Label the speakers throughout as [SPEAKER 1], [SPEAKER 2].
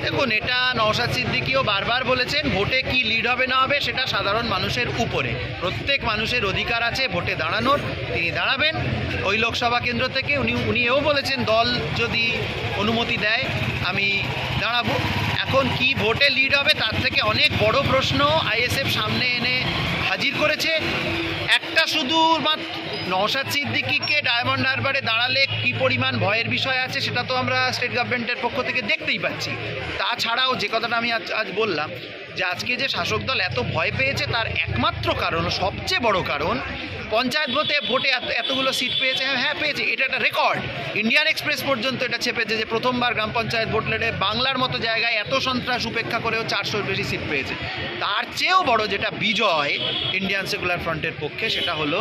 [SPEAKER 1] দেখুন, এটা নওশাদ সিদ্দিকীও বারবার বলেছেন, ভোটে কি লিড হবে না হবে সেটা সাধারণ মানুষের উপরে। প্রত্যেক মানুষের অধিকার আছে ভোটে দাঁড়ানোর, তিনি দাঁড়াবেন ওই লোকসভা কেন্দ্র থেকে। উনি এও বলেছেন দল যদি অনুমতি দেয় আমি দাঁড়াবো। এখন কি ভোটে লিড হবে তার থেকে অনেক বড় প্রশ্ন আইএসএফ সামনে এনে হাজির করেছে। একটা শুধু মাত্র নওশাদ সিদ্দিকীকে ডায়মন্ড হারবারে দাঁড়ালে কি পরিমাণ ভয়ের বিষয় আছে সেটা তো আমরা স্টেট গভর্নমেন্টের পক্ষ থেকে দেখতেই পাচ্ছি। তাছাড়াও যে কথাটা আমি আজ বললাম যে আজকে যে শাসক দল এত ভয় পেয়েছে তার একমাত্র কারণ, সবচেয়ে বড় কারণ, পঞ্চায়েত ভোটে এতগুলো সিট পেয়েছে। হ্যাঁ পেয়েছে, এটা একটা রেকর্ড। ইন্ডিয়ান এক্সপ্রেস পর্যন্ত এটা ছেপেছে যে প্রথমবার গ্রাম পঞ্চায়েত ভোট লড়ে বাংলার মতো জায়গায় এত সন্ত্রাস উপেক্ষা করেও 400-র বেশি সিট পেয়েছে। তার চেয়েও বড় যেটা বিজয় ইন্ডিয়ান সেকুলার ফ্রন্টের পক্ষে, সেটা হলো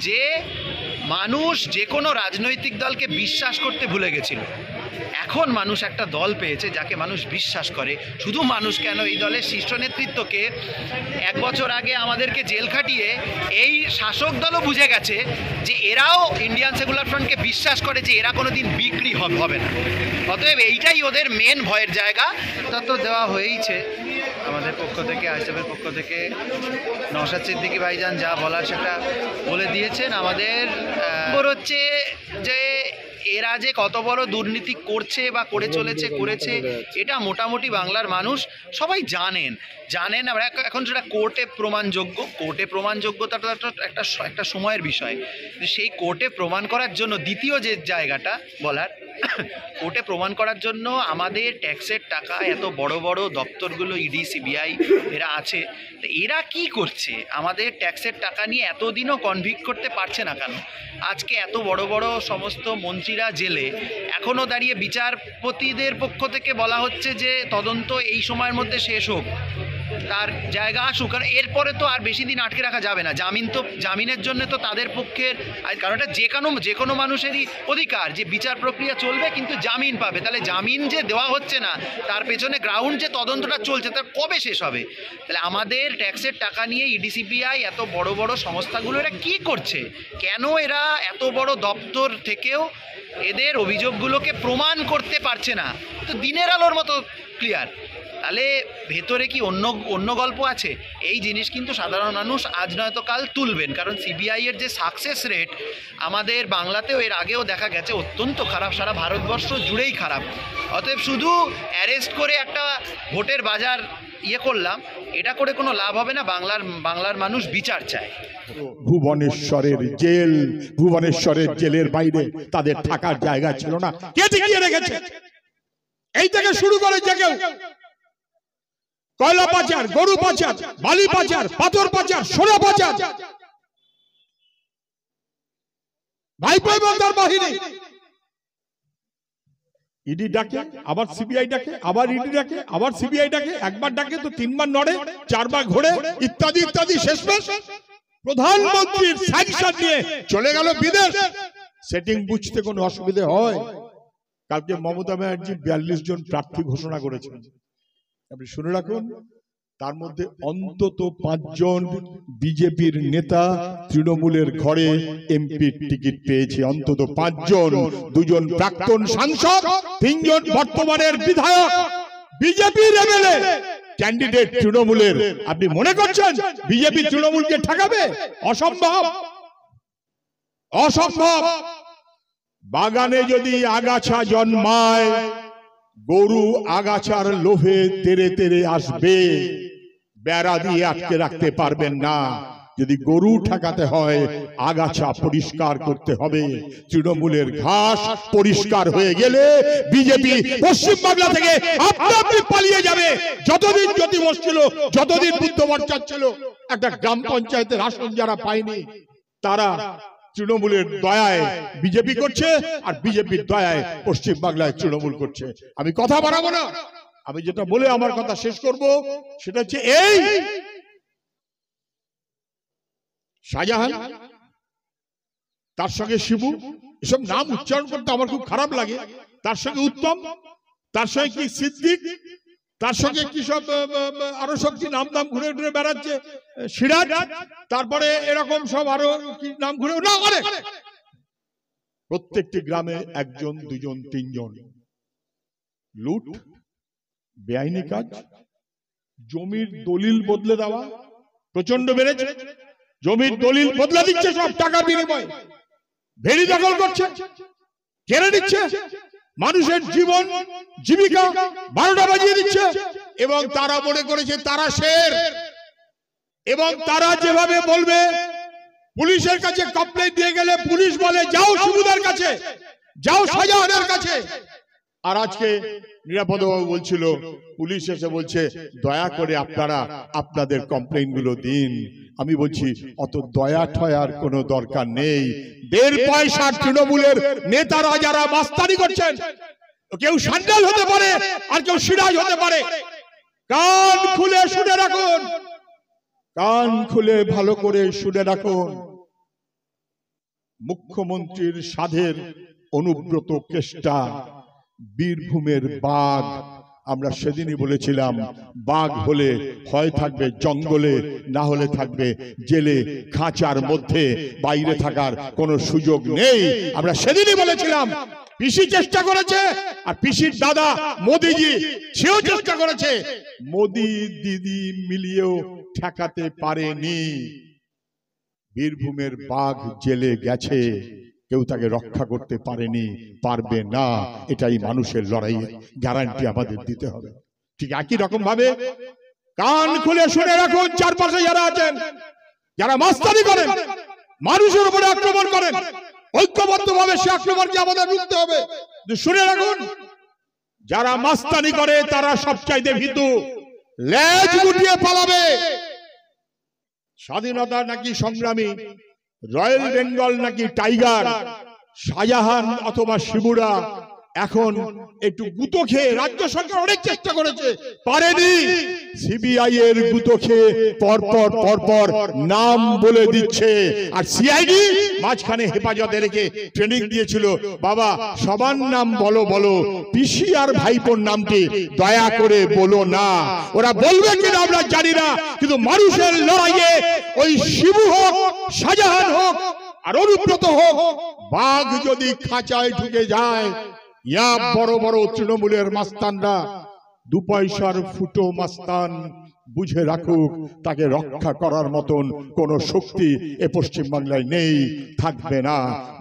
[SPEAKER 1] যে মানুষ যে কোনো রাজনৈতিক দলকে বিশ্বাস করতে ভুলে গেছিল। এখন মানুষ একটা দল পেয়েছে যাকে মানুষ বিশ্বাস করে। শুধু মানুষ কেন, এই দলের শীর্ষ নেতৃত্বকে 1 বছর আগে আমাদেরকে জেল খাটিয়ে এই শাসক দলও বুঝে গেছে যে এরাও ইন্ডিয়ান সেকুলার ফ্রন্টকে বিশ্বাস করে যে এরা কোনো দিন বিক্রি হবে না। অতএব এইটাই ওদের মেন ভয়ের জায়গা। তা তো দেওয়া হয়েইছে আমাদের পক্ষ থেকে, আইএসএফের পক্ষ থেকে। নওশাদ সিদ্দিকী ভাইজান যা বলার সেটা বলে দিয়েছেন। আমাদের হচ্ছে যে এরা যে কত বড় দুর্নীতি করছে বা করেছে এটা মোটামুটি বাংলার মানুষ সবাই জানেন। আমরা এখন সেটা কোর্টে প্রমাণযোগ্যতাটা একটা সময়ের বিষয়। সেই কোর্টে প্রমাণ করার জন্য দ্বিতীয় যে জায়গাটা বলার, কোর্টে প্রমাণ করার জন্য আমাদের ট্যাক্সের টাকা এত বড় বড় দপ্তরগুলো ইডি সিবিআই এরা আছে, এরা কি করছে? আমাদের ট্যাক্সের টাকা নিয়ে এতদিনও কনভিক্ট করতে পারছে না কেন? আজকে এত বড় বড় সমস্ত মন্ত্রীরা জেলে, এখনও দাঁড়িয়ে বিচারপতিদের পক্ষ থেকে বলা হচ্ছে যে তদন্ত এই সময়ের মধ্যে শেষ হোক, তার জায়গা আসুক। কারণ এরপরে তো আর বেশি দিন আটকে রাখা যাবে না। জামিনের জন্য তো তাদের পক্ষের, কারণ এটা যে কোনো মানুষেরই অধিকার যে বিচার প্রক্রিয়া চলবে কিন্তু জামিন পাবে। তাহলে জামিন যে দেওয়া হচ্ছে না, তার পেছনে গ্রাউন্ড যে তদন্তটা চলছে তার কবে শেষ হবে? তাহলে আমাদের ট্যাক্সের টাকা নিয়ে ইডি সিবিআই এত বড় বড় সংস্থাগুলো এরা কী করছে? কেন এরা এত বড় দপ্তর থেকেও এদের অভিযোগগুলোকে প্রমাণ করতে পারছে না? তো দিনের আলোর মতো ক্লিয়ার। তাহলে ভেতরে কি অন্য গল্প আছে? এই জিনিস কিন্তু সাধারণ মানুষ আজ নয়তো কাল তুলবেন। কারণ সিবিআইয়ের যে সাকসেস রেট আমাদের বাংলাতেও এর আগেও দেখা গেছে অত্যন্ত খারাপ, সারা ভারতবর্ষ জুড়েই খারাপ। অতএব শুধু অ্যারেস্ট করে একটা ভোটের বাজার করলাম, এটা করে কোনো লাভ হবে না। বাংলার মানুষ বিচার চায়।
[SPEAKER 2] ভুবনেশ্বরের জেলের বাইরে তাদের থাকার জায়গা ছিল না, কে টিকিয়ে রেখেছে? এই থেকে শুরু করে যে কেউ কয়লা পাচার, গরু পাচার, বালি পাচার, পাথর পাচার, সোনা পাচার, ভাইপো এবং তার বাহিনী। ইডি ডাকে, আবার সিবিআই ডাকে, আবার ইডি ডাকে, আবার সিবিআই ডাকে, একবার ডাকে তো 3 বার নড়ে, 4 বার ঘোরে, ইত্যাদি ইত্যাদি। শেষমেশ প্রধানমন্ত্রীর স্যাংশন নিয়ে চলে গেল বিদেশ। সেটিং বুঝতে কোনো অসুবিধে হয়? কালকে মমতা ব্যানার্জি 42 জন প্রার্থী ঘোষণা করেছেন, আপনি শুনে রাখুন। তার মধ্যে অন্তত 5 জন বিজেপির নেতা তৃণমূলের ঘরে এমপির টিকিট পেয়েছে। অন্তত 5 জন, 2 জন প্রাক্তন সাংসদ, 3 জন বর্তমানের বিধায়ক, বিজেপির এমএলএ ক্যান্ডিডেট তৃণমূলের। আপনি মনে করছেন বিজেপি তৃণমূলকে ঠেকাবে? অসম্ভব, অসম্ভব। বাগানে যদি আগাছা জন্মায়, গরু আগাছার লোভে তেরে তেরে আসবে, বেড়া দিয়ে আটকে রাখতে পারবেন না। যদি গরু ঠেকাতে হয় আগাছা পরিষ্কার করতে হবে। তৃণমূলের ঘাস পরিষ্কার হয়ে গেলে বিজেপি পশ্চিম বাংলা থেকে আপনি পালিয়ে যাবে। যতদিন জ্যোতি বসছিল, যতদিন বুদ্ধ ভট্টাচার্য ছিল, একটা গ্রাম পঞ্চায়েতের আসন যারা পায়নি তারা তৃণমূলের দয়ায় বিজেপি করছে, আর বিজেপির দয়ায় পশ্চিম বাংলায় তৃণমূল করছে। আমি কথা বাড়াবো না, আমি যেটা বলে আমার কথা শেষ করব সেটা হচ্ছে এই শাহজাহান, তার সঙ্গে শিবু, এসব নাম উচ্চারণ করতে আমার খুব খারাপ লাগে। তার সঙ্গে উত্তম, তার সঙ্গে কি সিদ্দিক, তার সঙ্গে কি সব আরো সব কি নাম ঘুরে ঘুরে বেড়াচ্ছে, সিরাজ, তারপরে এরকম সব আরো কি নাম ঘুরে না করে। প্রত্যেকটি গ্রামে 1 জন, 2 জন, 3 জন লুট, বেআইনি কাজ, জমির দলিল বদলে দেওয়া প্রচন্ড বেড়েছে। জমির দলিল বদলে দিচ্ছে সব টাকার বিনিময়ে, ভেড়ি দখল করছে, কেড়ে নিচ্ছে, মানুষের জীবন জীবিকা 12টা বাজিয়ে দিচ্ছে। এবং তারা মনে করেছে তারা শের, এবং তারা যেভাবে বলবে, পুলিশের কাছে কমপ্লেইন দিয়ে গেলে পুলিশ বলে যাও শিবুদার কাছে, যাও শাহজাহানের কাছে। আর আজকে নিরাপদবাবু বলছিল, পুলিশ এসে বলছে দয়া করে আপনারা আপনাদের কমপ্লেইন গুলো দিন। আমি বলছি অত দয়া ঠয়ার কোনো দরকার নেই। 1.5 পয়সার তৃণমূলের নেতারা যারা মাস্তানি করছেন, কেউ সান্ডাল হতে পারে আর কেউ সিরাজ হতে পারে। কান খুলে শুনে রাখুন, কান খুলে ভালো করে শুনে রাখুন। মুখ্যমন্ত্রীর সাধের অনুব্রত কেষ্টা বীরভূমের বাঘ। আমরা সেদিনই বলেছিলাম বাঘ হলে হয় থাকবে জঙ্গলে, না হলে থাকবে জেলে, খাঁচার মধ্যে, বাইরে থাকার কোনো সুযোগ নেই। আমরা সেদিনই বলেছিলাম। পিসি চেষ্টা করেছে, আর পিসির দাদা মোদিজি সেও চেষ্টা করেছে, মোদি দিদি মিলিয়েও ঠেকাতে পারেনি। বীরভূমের বাঘ জেলে গেছে, কেউ তাকে রক্ষা করতে পারেনি, পারবে না। এটাই মানুষের লড়াইয়ের গ্যারান্টি আমাদের দিতে হবে। ঠিক একই রকম ভাবে কান খুলে শুনে রাখুন, চারপাশে যারা আছেন, যারা মাস্তানি করেন, মানুষের উপরে আক্রমণ করেন, ঐক্যবদ্ধভাবে সে আক্রমণকে আমাদের রুখতে হবে। শুনে রাখুন, যারা মাস্তানি করে তারা সবচাইতে ভীতু, লেজ গুটিয়ে পালাবে। স্বাধীনতা নাকি সংগ্রামী, রয়্যাল বেঙ্গল নাকি টাইগার, শাহজাহান অথবা শিবুরা এখন একটু গুতো খেয়ে, রাজ্য সরকার অনেক চেষ্টা করেছে, পারেনি। সিবিআই এর গুতো খেয়ে পরপর পরপর নাম বলে দিচ্ছে। আর সিআইডি মাঝখানে হেফাজতে রেখে ট্রেনিং দিয়েছিল, বাবা সবার নাম বলো বলো, পিসি আর ভাইপোর নামটি দয়া করে বলো না। ওরা বলবে কিনা আমরা জানি না, কিন্তু মানুষের লড়াইয়ে ওই শিবু হোক, শাহজাহান হোক আর অনুব্রত হোক, বাঘ যদি খাঁচায় ঢুকে যায়, ইয়া বড় বড় তৃণমূলের মাস্তানরা 2 পয়সার ফুটো মাস্তান বুঝে রাখুক, তাকে রক্ষা করার মতন কোন শক্তি এ পশ্চিম বাংলায় নেই, থাকবে না।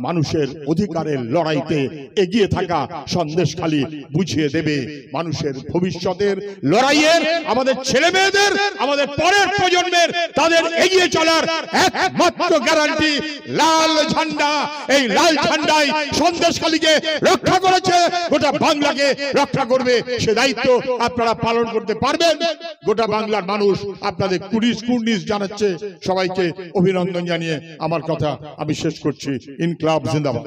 [SPEAKER 2] মানুষের অধিকারের লড়াইতে এগিয়ে থাকা সন্দেশখালী বুঝিয়ে দেবে। মানুষের ভবিষ্যতের লড়াইয়ের, আমাদের ছেলে মেয়েদের, আমাদের পরের প্রজন্মের, তাদের এগিয়ে চলার একমাত্র গ্যারান্টি লাল ঝান্ডা। এই লাল ঝান্ডাই সন্দেশখালীকে রক্ষা করেছে, গোটা বাংলাকে রক্ষা করবে। সে দায়িত্ব আপনারা পালন করতে পারবেন। গোটা বাংলা মানুষ আপনাদের কুর্নিশ জানাচ্ছে। সবাইকে অভিনন্দন জানিয়ে আমার কথা আমি শেষ করছি। ইনকলাব জিন্দাবাদ।